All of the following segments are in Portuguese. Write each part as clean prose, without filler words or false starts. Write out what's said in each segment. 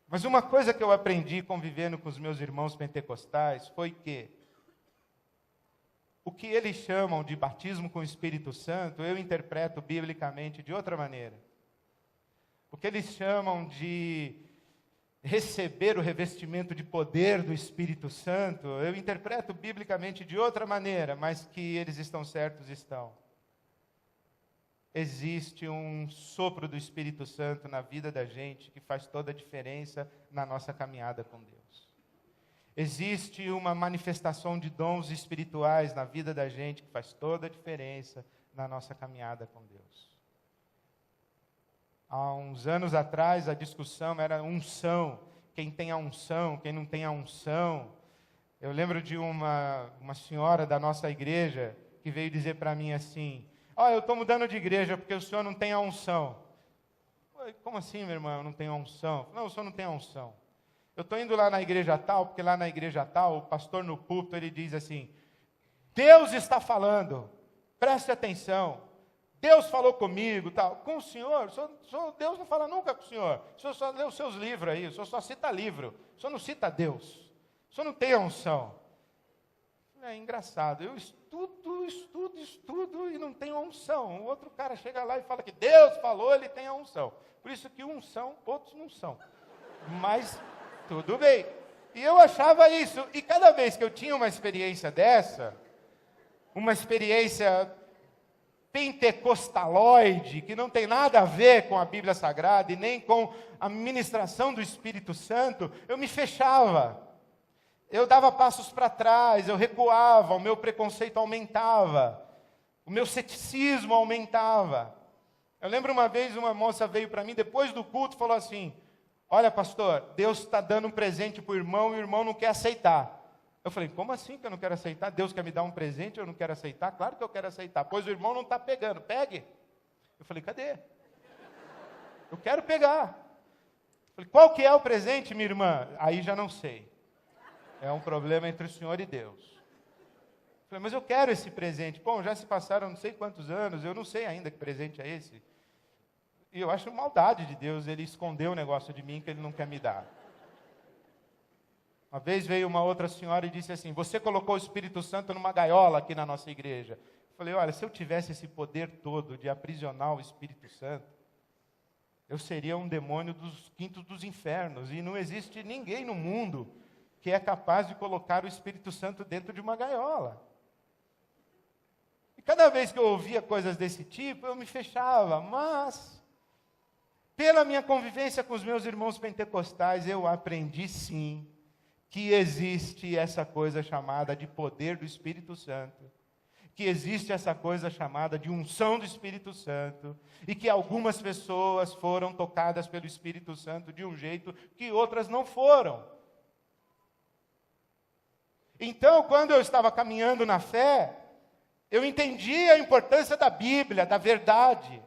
Mas uma coisa que eu aprendi convivendo com os meus irmãos pentecostais foi que o que eles chamam de batismo com o Espírito Santo, eu interpreto biblicamente de outra maneira. O que eles chamam de receber o revestimento de poder do Espírito Santo, eu interpreto biblicamente de outra maneira, mas que eles estão certos, estão. Existe um sopro do Espírito Santo na vida da gente que faz toda a diferença na nossa caminhada com Deus. Existe uma manifestação de dons espirituais na vida da gente que faz toda a diferença na nossa caminhada com Deus. Há uns anos atrás a discussão era unção, quem tem a unção, quem não tem a unção. Eu lembro de uma senhora da nossa igreja que veio dizer para mim assim: eu estou mudando de igreja porque o senhor não tem a unção. Como assim, meu irmão, eu não tenho a unção? Não, o senhor não tem a unção. Eu estou indo lá na igreja tal, porque lá na igreja tal, o pastor no púlpito, ele diz assim: Deus está falando, preste atenção. Deus falou comigo, tal. Com o senhor, Deus não fala nunca com o senhor só lê os seus livros aí, o senhor só cita livro, o senhor não cita Deus, o senhor não tem a unção. É engraçado, eu estudo e não tenho a unção. O outro cara chega lá e fala que Deus falou, ele tem a unção. Por isso que uns são, outros não são. Mas tudo bem. E eu achava isso, e cada vez que eu tinha uma experiência dessa, uma experiência pentecostaloide, que não tem nada a ver com a Bíblia Sagrada e nem com a ministração do Espírito Santo, eu me fechava. Eu dava passos para trás, eu recuava, o meu preconceito aumentava, o meu ceticismo aumentava. Eu lembro uma vez uma moça veio para mim, depois do culto, e falou assim: olha, pastor, Deus está dando um presente para o irmão e o irmão não quer aceitar. Eu falei: como assim que eu não quero aceitar? Deus quer me dar um presente e eu não quero aceitar? Claro que eu quero aceitar, pois o irmão não está pegando, pegue. Eu falei: cadê? Eu quero pegar. Eu falei: qual que é o presente, minha irmã? Aí já não sei. É um problema entre o Senhor e Deus. Eu falei: mas eu quero esse presente. Bom, já se passaram não sei quantos anos, eu não sei ainda que presente é esse. E eu acho maldade de Deus, ele escondeu um negócio de mim que ele não quer me dar. Uma vez veio uma outra senhora e disse assim: você colocou o Espírito Santo numa gaiola aqui na nossa igreja. Eu falei: olha, se eu tivesse esse poder todo de aprisionar o Espírito Santo, eu seria um demônio dos quintos dos infernos. E não existe ninguém no mundo que é capaz de colocar o Espírito Santo dentro de uma gaiola. E cada vez que eu ouvia coisas desse tipo, eu me fechava. Mas, pela minha convivência com os meus irmãos pentecostais, eu aprendi sim que existe essa coisa chamada de poder do Espírito Santo, que existe essa coisa chamada de unção do Espírito Santo, e que algumas pessoas foram tocadas pelo Espírito Santo de um jeito que outras não foram. Então, quando eu estava caminhando na fé, eu entendi a importância da Bíblia, da verdade.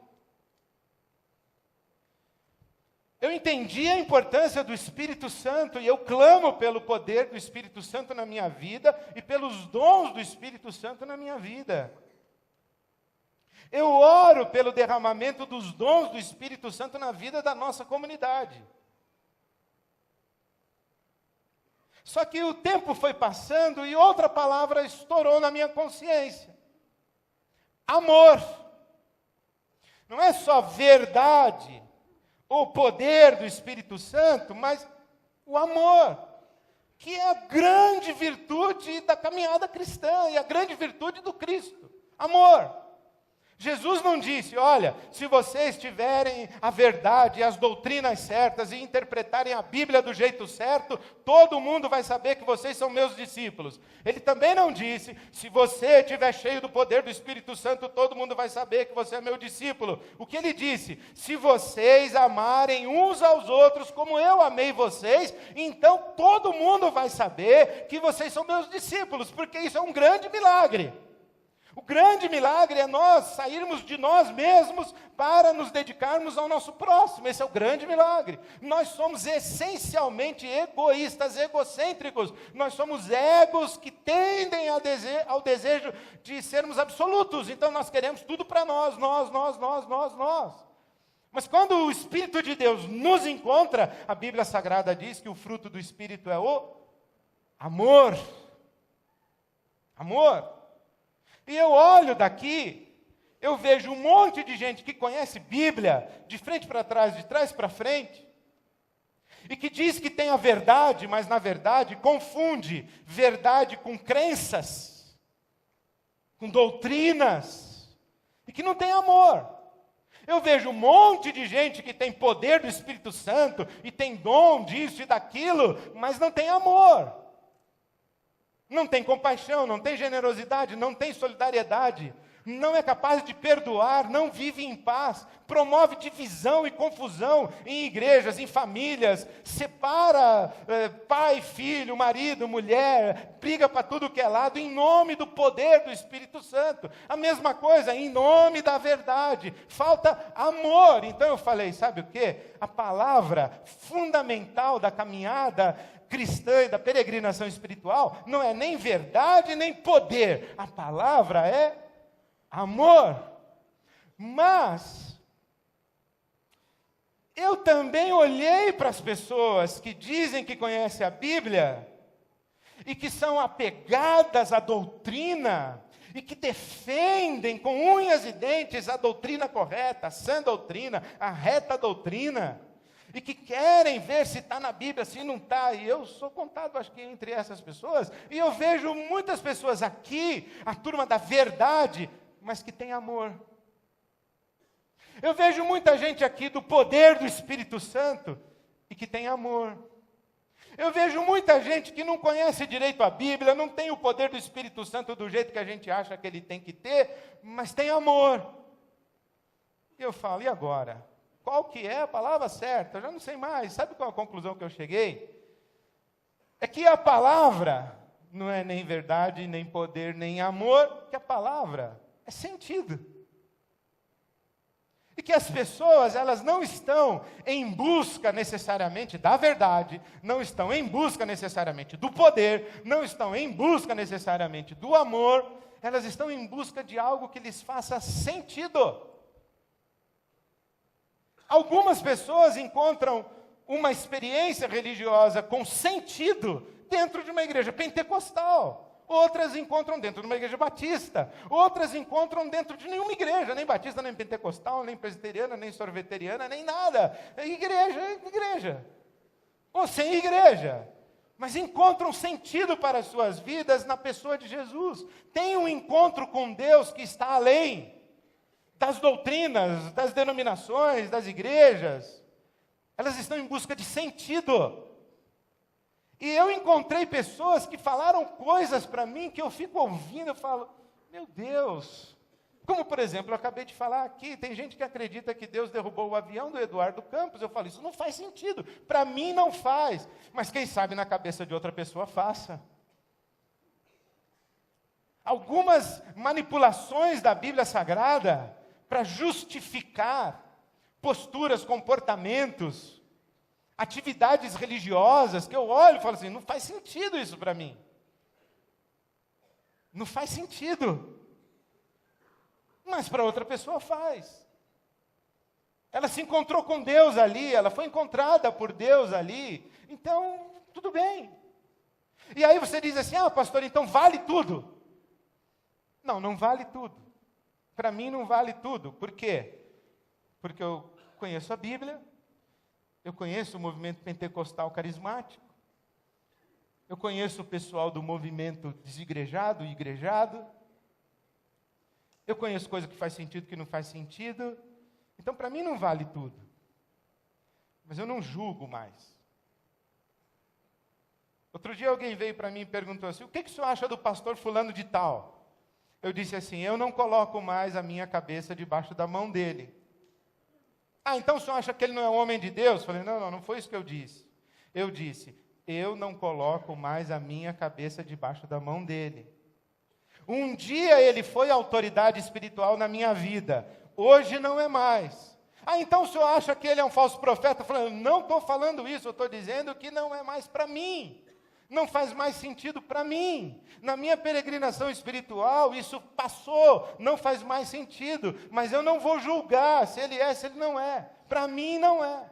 Eu entendi a importância do Espírito Santo e eu clamo pelo poder do Espírito Santo na minha vida e pelos dons do Espírito Santo na minha vida. Eu oro pelo derramamento dos dons do Espírito Santo na vida da nossa comunidade. Só que o tempo foi passando e outra palavra estourou na minha consciência. Amor. Não é só verdade, o poder do Espírito Santo, mas o amor, que é a grande virtude da caminhada cristã e a grande virtude do Cristo. Amor. Jesus não disse: olha, se vocês tiverem a verdade e as doutrinas certas e interpretarem a Bíblia do jeito certo, todo mundo vai saber que vocês são meus discípulos. Ele também não disse: se você estiver cheio do poder do Espírito Santo, todo mundo vai saber que você é meu discípulo. O que ele disse? Se vocês amarem uns aos outros como eu amei vocês, então todo mundo vai saber que vocês são meus discípulos, porque isso é um grande milagre. O grande milagre é nós sairmos de nós mesmos para nos dedicarmos ao nosso próximo. Esse é o grande milagre. Nós somos essencialmente egoístas, egocêntricos. Nós somos egos que tendem ao desejo de sermos absolutos. Então nós queremos tudo para nós. Mas quando o Espírito de Deus nos encontra, a Bíblia Sagrada diz que o fruto do Espírito é o amor. Amor. E eu olho daqui, eu vejo um monte de gente que conhece Bíblia, de frente para trás, de trás para frente, e que diz que tem a verdade, mas na verdade confunde verdade com crenças, com doutrinas, e que não tem amor. Eu vejo um monte de gente que tem poder do Espírito Santo, e tem dom disso e daquilo, mas não tem amor. Não tem compaixão, não tem generosidade, não tem solidariedade, não é capaz de perdoar, não vive em paz, promove divisão e confusão em igrejas, em famílias, separa pai, filho, marido, mulher, briga para tudo que é lado, em nome do poder do Espírito Santo. A mesma coisa, em nome da verdade, falta amor. Então eu falei, sabe o quê? A palavra fundamental da caminhada cristã e da peregrinação espiritual não é nem verdade, nem poder. A palavra é amor. Mas eu também olhei para as pessoas que dizem que conhecem a Bíblia e que são apegadas à doutrina e que defendem com unhas e dentes a doutrina correta, a sã doutrina, a reta doutrina, e que querem ver se está na Bíblia, se não está. E eu sou contado, acho que entre essas pessoas, e eu vejo muitas pessoas aqui, a turma da verdade, mas que tem amor. Eu vejo muita gente aqui do poder do Espírito Santo e que tem amor. Eu vejo muita gente que não conhece direito a Bíblia, não tem o poder do Espírito Santo do jeito que a gente acha que ele tem que ter, mas tem amor. E eu falo, e agora? Qual que é a palavra certa? Eu já não sei mais. Sabe qual é a conclusão que eu cheguei? É que a palavra não é nem verdade, nem poder, nem amor, que a palavra é sentido. E que as pessoas, elas não estão em busca necessariamente da verdade, não estão em busca necessariamente do poder, não estão em busca necessariamente do amor, elas estão em busca de algo que lhes faça sentido. Algumas pessoas encontram uma experiência religiosa com sentido dentro de uma igreja pentecostal. Outras encontram dentro de uma igreja batista. Outras encontram dentro de nenhuma igreja, nem batista, nem pentecostal, nem presbiteriana, nem sorveteriana, nem nada. É igreja. Ou sem igreja. Mas encontram sentido para as suas vidas na pessoa de Jesus. Tem um encontro com Deus que está além das doutrinas, das denominações, das igrejas. Elas estão em busca de sentido. E eu encontrei pessoas que falaram coisas para mim que eu fico ouvindo, eu falo, meu Deus. Como, por exemplo, eu acabei de falar aqui, tem gente que acredita que Deus derrubou o avião do Eduardo Campos. Eu falo, isso não faz sentido. Para mim não faz. Mas quem sabe na cabeça de outra pessoa faça. Algumas manipulações da Bíblia Sagrada para justificar posturas, comportamentos, atividades religiosas, que eu olho e falo assim, não faz sentido isso para mim. Não faz sentido. Mas para outra pessoa faz. Ela se encontrou com Deus ali, ela foi encontrada por Deus ali, então, tudo bem. E aí você diz assim, pastor, então vale tudo. Não, não vale tudo. Para mim não vale tudo. Por quê? Porque eu conheço a Bíblia, eu conheço o movimento pentecostal carismático, eu conheço o pessoal do movimento desigrejado e igrejado, eu conheço coisa que faz sentido, que não faz sentido. Então, para mim não vale tudo. Mas eu não julgo mais. Outro dia alguém veio para mim e perguntou assim, o que o senhor acha do pastor fulano de tal? Eu disse assim, eu não coloco mais a minha cabeça debaixo da mão dele. Então o senhor acha que ele não é um homem de Deus? Eu falei, não foi isso que eu disse. Eu disse, eu não coloco mais a minha cabeça debaixo da mão dele. Um dia ele foi autoridade espiritual na minha vida, hoje não é mais. Então o senhor acha que ele é um falso profeta? Eu falei, não estou falando isso, eu estou dizendo que não é mais para mim. não faz mais sentido para mim. Na minha peregrinação espiritual, isso passou, não faz mais sentido. Mas eu não vou julgar se ele é, se ele não é. Para mim, não é.